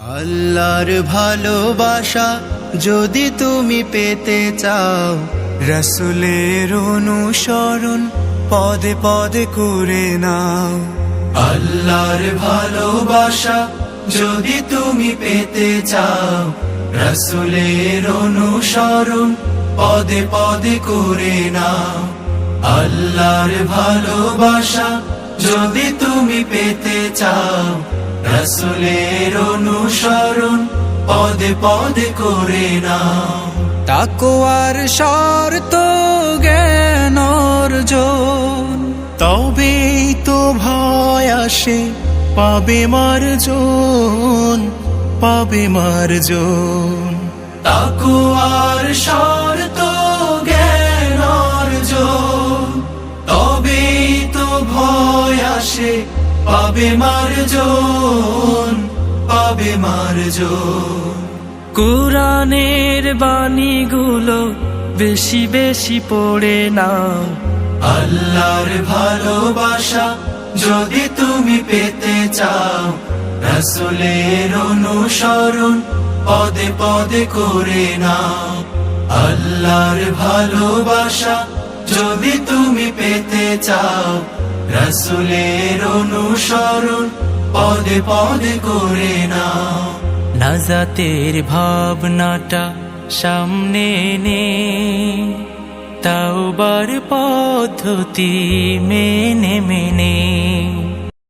আল্লাহর ভালোবাসা যদি তুমি পেতে চাও, রাসূলের অনুসরণ পদে পদে করে নাও। আল্লাহর ভালোবাসা যদি তুমি পেতে চাও, রাসূলের অনুসরণ পদে পদে করে নাও। আল্লাহর ভালোবাসা যদি তুমি পেতে চাও, রাসূলের অনুসরণ পদে পদে করে নাও। তাকওয়ার শর্ত জ্ঞান অর্জন, তবেই তো ভয় আসে পাবে মার্জন, পাবে মার্জন। তাকওয়ার শর্ত জ্ঞান অর্জন, তবেই তো ভয় আসে পাবে মার্জন, পাবে মার্জন। কুরআনের বাণীগুলো বেশি বেশি পড়ে নাও। আল্লাহর ভালোবাসা যদি তুমি পেতে চাও, রাসূলের অনুসরণ পদে পদে করে নাও। আল্লাহর ভালোবাসা যদি তুমি পেতে চাও, রাসূলের অনুসরণ পদে পদে করে নাও। নাজাতের ভাবনাটা সামনে নে, তাওবার পদ্ধতি মেনে মেনে